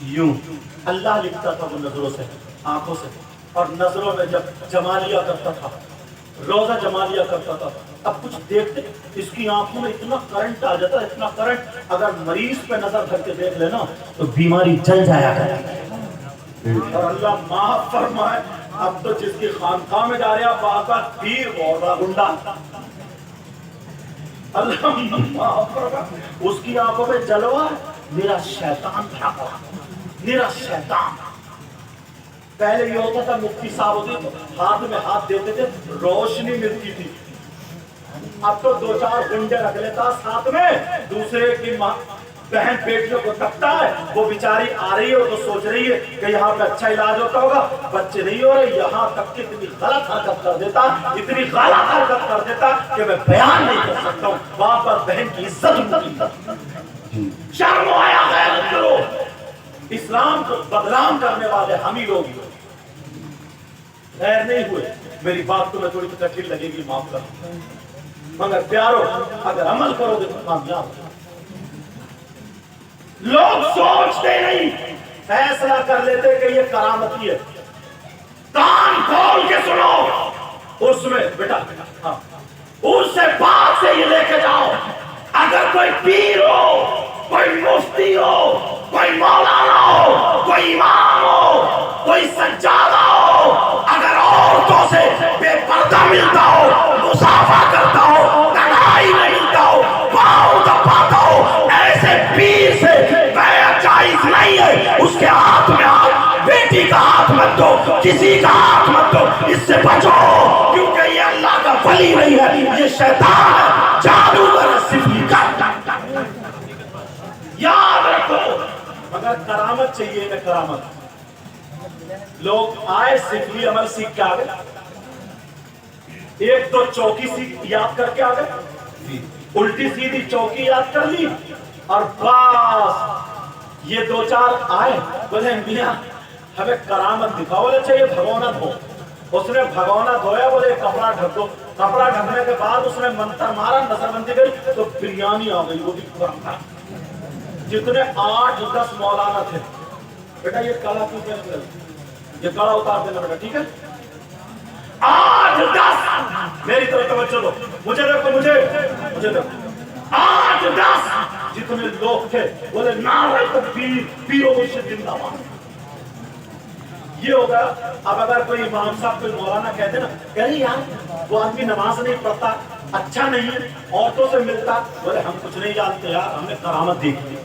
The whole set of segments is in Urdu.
یوں اللہ لکھتا تھا وہ نظروں سے، آنکھوں سے، اور نظروں میں جب جما لیا کرتا تھا، روزہ جما لیا کرتا تھا. اب کچھ دیکھتے اس کی آنکھوں میں اتنا کرنٹ آ جاتا ہے، اتنا کرنٹ، اگر مریض پہ نظر کر کے دیکھ لینا تو بیماری جل جایا کرتی ہے. اور اللہ معاف فرمائے، اب تو جس کی خانقاہ میں جا رہے ہیں باقا پیر بولا گنڈا، اللہ معاف فرمائے، اس کی آنکھوں میں جلوہ میرا شیطان بھاگا، میرا شیطان. پہلے یہ ہوتا تھا مفتی صاحب ہوتے تو ہاتھ میں ہاتھ دیتے تھے، روشنی ملتی تھی. اب تو دو چار گنڈے رکھ لیتا ساتھ میں، دوسرے کی بہن بیٹیوں کو تکتا ہے، وہ بیچاری آ رہی ہے تو سوچ رہی ہے کہ یہاں پہ اچھا علاج ہوتا ہوگا، بچے نہیں ہو رہے، یہاں تک کہ اتنی غلط حرکت کر دیتا، اتنی غلط حرکت کر دیتا کہ میں بیان نہیں کر سکتا ہوں. وہاں پر بہن کی عزت ہوتی. شرم آیا غیرت کرو. اسلام کو بدنام کرنے والے ہم ہی لوگ خیر نہیں ہوئے. میری بات تمہیں تھوڑی تکلیف لگے گی، معاف کرو، مگر پیارو اگر عمل کرو گے تو کامیاب ہو. لوگ سوچتے نہیں، فیصلہ کر لیتے کہ یہ کرامتی ہے. کان کھول کے سنو، اس میں بیٹا اس سے بات سے یہ لے کے جاؤ. اگر کوئی پیر ہو، کوئی مفتی ہو، کوئی مولانا ہو، کوئی امام ہو، کوئی سجادہ ہو، اگر عورتوں سے بے پردہ ملتا ہو، مصافحہ کرتا ہو، تنہائی میں ملتا ہو، پاؤں دباتا ہو، ایسے پیر سے بیعت جائز نہیں ہے. اس کے ہاتھ میں ہاتھ، بیٹی کا ہاتھ مت دو، کسی کا ہاتھ مت دو، اس سے بچو، کیونکہ یہ اللہ کا ولی نہیں ہے، یہ شیطان ہے، جادوگر سفلی کا. یاد رکھو. مگر کرامت چاہیے نا، کرامت. لوگ آئے سفلی عمل سیکھ کے آگے، ایک دو چوکی سیکھ یاد کر کے آگے، الٹی سیدھی چوکی یاد کر لی، اور بس یہ دو چار آئے بولے میاں ہمیں کرامت دکھاؤ. بولے چاہیے بھگونا دھو. اس نے بھگونا دھویا، بولے کپڑا ڈھک دو. کپڑا ڈھکنے کے بعد اس نے منتر مارا، نظر بندی گئی تو بریانی آ گئی. وہ بھی جتنے 8-10 مولانا تھے، بیٹا یہ کڑا کیوں کریں، یہ کڑا اتار دینا بیٹا، ٹھیک ہے. 8-10 میری طرف توجہ دو، مجھے دیکھو، مجھے دیکھو. 8-10 جتنے لوگ تھے بولے نعرہ تکبیر، پیرو مرشد زندہ باد. یہ ہوگا. اب اگر کوئی امام صاحب کوئی مولانا کہتے نا کہ یار وہ آدمی نماز نہیں پڑھتا، اچھا نہیں ہے، عورتوں سے ملتا، بولے ہم کچھ نہیں جانتے یار، ہم نے کرامت دیکھی.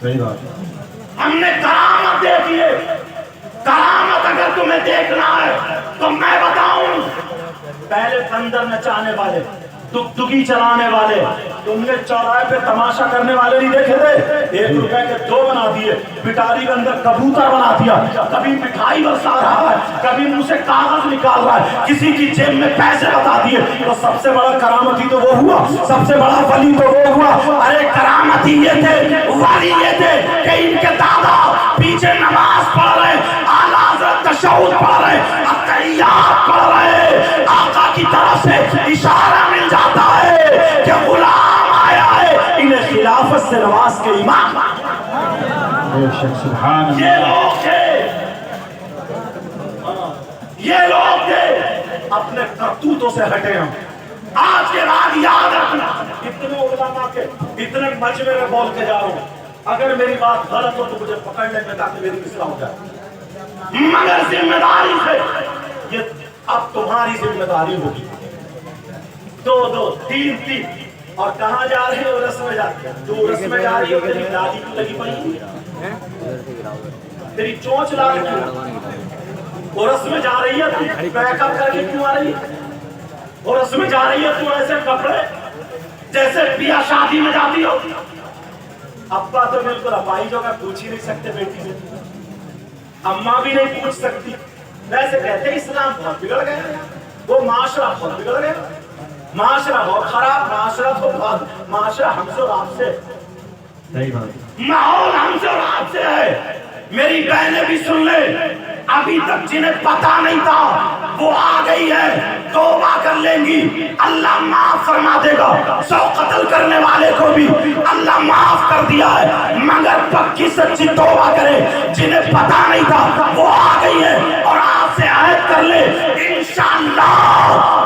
صحیح بات، ہم نے کرامت دیکھی ہے. کرامت اگر تمہیں دیکھنا ہے تو میں بتاؤں، پہلے بندر نچانے والے، دگ دگی چلانے والے، تم نے چوراہے پہ تماشا کرنے والے نہیں دیکھے تھے؟ 1 روپے کے 2 بنا دیے، پٹاری کے اندر کبوتر بنا دیا، کبھی مٹھائی برسا رہا ہے، کبھی منہ سے کاغذ نکال رہا ہے، کسی کی جیب میں پیسے بتا دیے. تو سب سے بڑا کرامتی تو وہ ہوا، سب سے بڑا ولی تو وہ ہوا. ارے کرامتی یہ تھے، ولی یہ تھے کہ ان کے دادا پیچھے نماز پڑھ رہے، اعلیٰ حضرت تشہد پڑھ رہے، اتحیات پڑھ رہے، آقا کی طرف سے اشارہ مل جاتا ہے کہ غلام آیا ہے، انہیں خلافت سے نواز کے امام. یہ لوگ تھے، یہ لوگ تھے. اپنے کرتوتوں سے ہٹے ہم. آج کے بعد یاد رکھنا، اتنے علماء کے اتنے مجمع میں بول کے جا رہا ہوں، اگر میری بات غلط ہو تو مجھے پکڑ لیں گے تاکہ میری اصلاح ہو جائے. مگر ذمہ داری سے، یہ اب تمہاری ذمہ داری ہوگی. 2-2 3-3 اور کہاں جا رہے ہو؟ رس میں جا رہے ہو. تو رس میں جا رہی ہو، تیری دادی کی لگی پڑی، تیری چونچ لا رکھی ہے. اور رس میں جا رہی ہے، تو بیک اپ کر کے کیوں آ رہی ہے؟ اور رس میں جا رہی ہے تو ایسے کپڑے جیسے بیا شادی میں جاتی ہو. ابا تو بالکل ابائی جو ہے پوچھ ہی نہیں سکتے بیٹی سے، اماں بھی نہیں پوچھ سکتی. ویسے کہتے ہیں اسلام بہت بگڑ گیا، وہ معاشرہ بہت بگڑ گیا، معاشرہ بہت خراب، معاشرہ تو بہت، معاشرہ ہم سے اور آپ سے، ماحول ہم سے اور آپ سے ہے. میری بہنیں بھی سن لیں، ابھی تک جنہیں پتا نہیں تھا وہ آ گئی ہے، توبہ کر لیں گی، اللہ معاف فرما دے گا. 100 قتل کرنے والے کو بھی اللہ معاف کر دیا ہے، مگر پکی سچی توبہ کرے. پتا نہیں تھا وہ آ گئی ہے، اور آپ سے عہد کر لے انشاءاللہ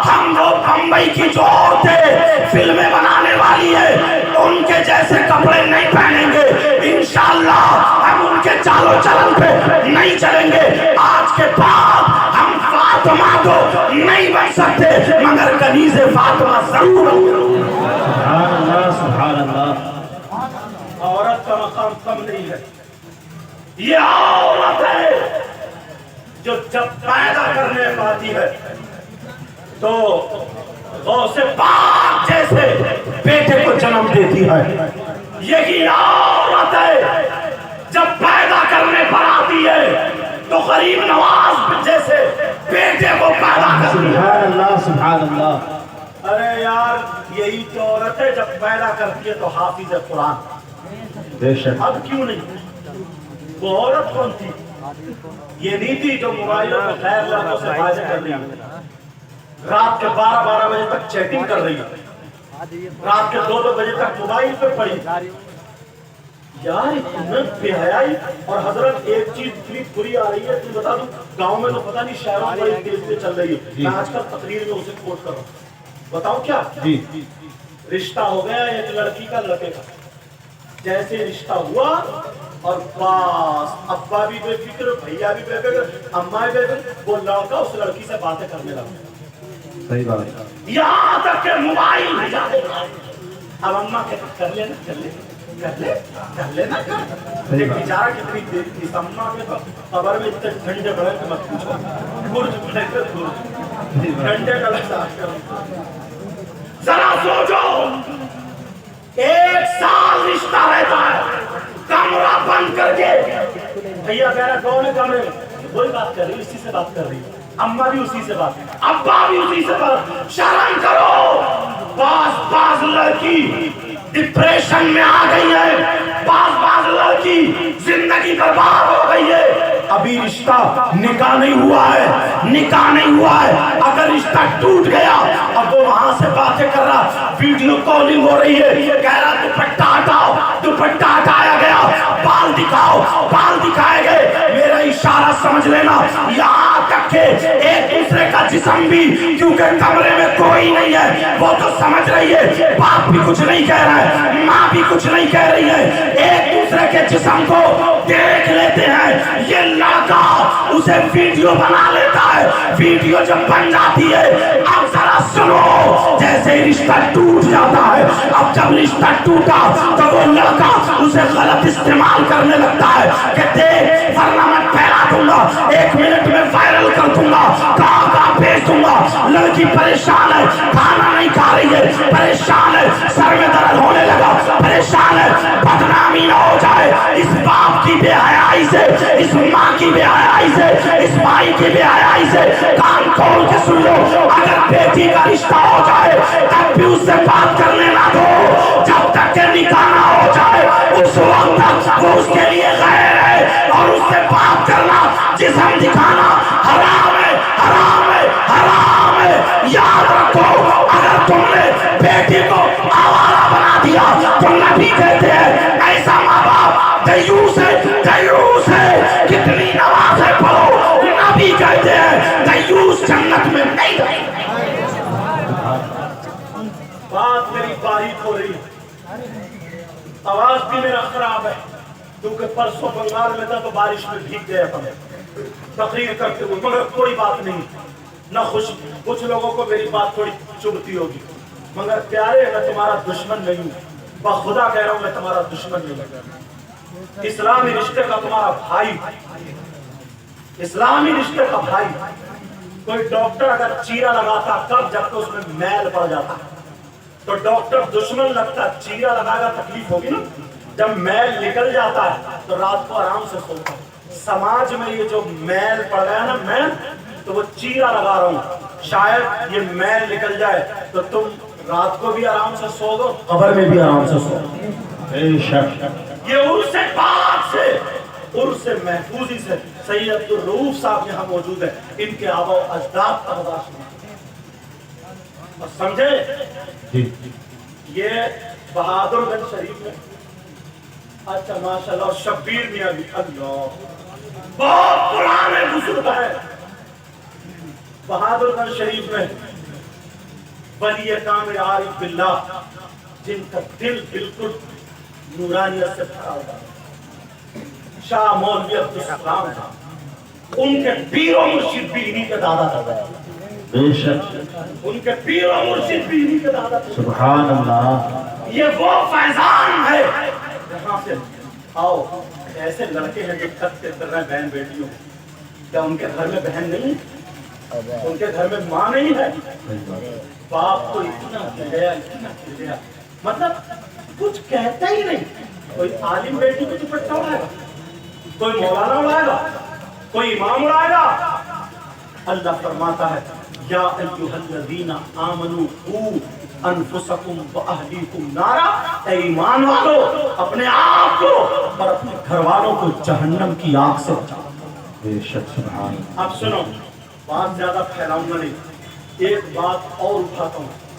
ہم وہ بمبئی کی جو عورتیں فلمیں بنانے والی ہے ان کے جیسے کپڑے نہیں پہنیں گے، انشاءاللہ ہم ان کے چالو چلن پہ نہیں چلیں گے، آج کے بعد ہم فاطمہ تو نہیں بن سکتے مگر کنیز فاطمہ ضرور ہوں۔ سبحان اللہ سبحان اللہ۔ عورت کا مقام کم نہیں ہے، یہ عورت ہے جو جب پیدا کرنے پاتی ہے تو غوث پاک جیسے بیٹے کو جنم دیتی ہے، یہی عورت ہے جب پیدا کرنے پر آتی ہے تو غریب نواز جیسے بیٹے کو پیدا کرتی ہے۔ سبحان اللہ سبحان اللہ۔ ارے یار یہی تو عورت ہے جب پیدا کرتی ہے تو حافظ قرآن، بے شک۔ اب کیوں نہیں؟ وہ عورت کون تھی؟ یہ نہیں تھی جو موبائلوں پہ غیر لڑکوں سے باتیں کر رہی ہے، رات کے 12 بجے تک چیٹنگ کر رہی ہے، رات کے 2 بجے تک موبائل پہ پڑی۔ یار اتنا بے حیائی، اور حضرت ایک چیز اتنی بری آ رہی ہے، تم بتا دوں گاؤں میں تو پتہ نہیں شہروں میں بڑی تیز سے چل رہی ہے، میں آج کل تقریر میں اسے کوٹ کر رہا ہوں، بتاؤ کیا؟ جی رشتہ ہو گیا ایک لڑکی کا لڑکے کا، جیسے رشتہ ہوا اور بس ابا بھی بے فکر، بھیا بھی بے فکر، اماں بھی بے فکر، وہ لڑکا اس لڑکی سے باتیں کرنے لگا، صحیح بات ہے۔ یہاں تک کہ موبائل بھی جانے لگا۔ اب اماں کہتے کر لینا کر لے کر لے کر لینا کر، ایک بیچارہ کتنی دیر کی اماں کے قبر میں اتنے ٹھنڈے بڑے کہ مت پوچھو، برج لے کر برج ٹھنڈے کا لگتا ہے۔ ذرا سوچو 1 سال رشتہ رہتا ہے، کمرہ بند کر کے، بھیا کہہ رہا کون ہے کمرے میں، وہی بات کر رہی، اسی سے بات کر رہی، اماں بھی اسی سے بات، ابا بھی اسی سے بات، شرم کرو۔ بعض لڑکی ڈپریشن میں آ گئی ہے، بعض لڑکی زندگی برباد ہو گئی ہے، ابھی رشتہ نکاح نہیں ہوا ہے، نکاح نہیں ہوا ہے، اگر رشتہ ٹوٹ گیا اب وہ وہاں سے باتیں کر رہا، ویڈیو کالنگ ہو رہی ہے، کہہ رہا دوپٹہ ہٹاؤ، دوپٹہ ہٹایا گیا، بال دکھاؤ، بال دکھائے گئے، میرا اشارہ سمجھ لینا، یہاں تک کہ ایک دوسرے کا جسم بھی، کیونکہ کمرے میں کوئی نہیں ہے، وہ تو سمجھ رہی ہے، باپ بھی کچھ نہیں کہہ رہا ہے، ماں بھی کچھ نہیں کہہ رہی ہے، ایک دوسرے کے جسم کو دیکھ لیتے ہیں، یہ لڑکا اسے ویڈیو بنا لیتا ہے، ویڈیو جب بن جاتی ہے، اب ذرا سنو، جیسے رشتہ ٹوٹ جاتا ہے، اب جب رشتہ ٹوٹا تو وہ لڑکا اسے غلط استعمال کرنے لگتا ہے کہ دیکھ ورنہ میں پھیلا دوں گا، 1 منٹ میں وائرل کر دوں گا، کہاں بھیج دوں گا۔ لڑکی پریشان ہے، کھانا نہیں کھا رہی ہے، پریشان ہے، سر میں درد ہونے لگا، پریشان ہے، بدنامی نہ ہو جائے اس باپ کی بے حیائی سے، اس ماں کی بے حیائی سے، اس بھائی کی بے حیائی سے، کان کھول کے سن لو، اگر بیٹی کا رشتہ ہو جائے تب بھی اس سے بات کرنے نہ دو، جب تک کہ نکاح نہ ہو جائے اس وقت تک وہ اس کے لیے غیر ہے، اور اس سے بات کرنا، جسم دکھانا حرام ہے، حرام ہے، حرام ہے۔ یاد رکھو اگر تم نے بیٹی کو آوارہ بنا دیا تو نبی کہتے ہیں ایسا ماں باپ دیوس ہے، دیوس ہے، کتنی نمازیں پڑھو، نبی کہتے ہیں دیوس جنت میں نہیں رہے۔ بات میری باریک ہو رہی ہے، آواز بھی میرا خراب ہے، کیونکہ پرسوں بنگال میں تھا تو بارش میں بھیگ گیا تھا، تقریر کرتے ہوئے، مگر کوئی بات نہیں، نہ خوش، کچھ لوگوں کو میری بات تھوڑی چبھتی ہوگی، مگر پیارے میں تمہارا دشمن نہیں ہوں، بخدا کہہ رہا ہوں میں تمہارا دشمن نہیں ہوں، اسلامی رشتے کا تمہارا بھائی، اسلامی رشتے کا بھائی۔ کوئی ڈاکٹر اگر چیرا لگاتا کب، جب تو اس میں میل پڑ جاتا، تو ڈاکٹر دشمن لگتا، چیرا لگا گا تکلیف ہوگی نا، جب میل نکل جاتا ہے تو رات کو آرام سے سوتا ہے۔ سماج میں یہ جو میل پڑ گیا نا، میں تو وہ چیرا لگا رہا ہوں، شاید یہ میل نکل جائے تو تم رات کو بھی آرام سے سو دو، قبر میں بھی آرام سے سو دو۔ بے شک۔ یہ عرص پاک سے، عرص محفوظی سے سید عبدالرؤوف صاحب یہاں موجود ہیں، ان کے آبا و اجداد کا مداشن، اور سمجھے جی یہ بہادر گنج شریف میں، اچھا ماشاءاللہ، شبیر میاں بھی، اللہ بہت پرانے بزرگ ہیں بہادر گنج شریف میں ولی کامل عارف باللہ جن کا دل بالکل نورانیت سے بھرا ہوا ہے، شاہ مولوی عبدالسلام تھا، ان کے پیر و مرشد بھی انہی کے دادا تھا، بے شک ان کے پیر و مرشد بھی انہی کے دادا تھے۔ سبحان اللہ یہ وہ فیضان ہے جہاں سے آؤ ایسے لڑکے ہیں جو خط کے کر رہے ہیں بہن بیٹیوں، کیا ان کے گھر میں بہن نہیں ہے؟ ان کے گھر میں ماں نہیں ہے؟ باپ کو اتنا کھل گیا مطلب کچھ کہتا ہی نہیں۔ کوئی عالم بیٹی کو دوپٹہ اڑائے گا، کوئی مولانا اڑائے گا، کوئی امام اڑائے گا؟ اللہ فرماتا ہے یا ایھا الذین آمنوا قوا انفسکم واہلیکم نارا، اے ایمان والو اپنے آپ کو اور اپنے گھر والوں کو جہنم کی آگ سے بچاؤ۔ بے شک سبحان اللہ۔ اب سنو، بات زیادہ پھیلاؤں گا نہیں، ایک بات اور اٹھاتا ہوں۔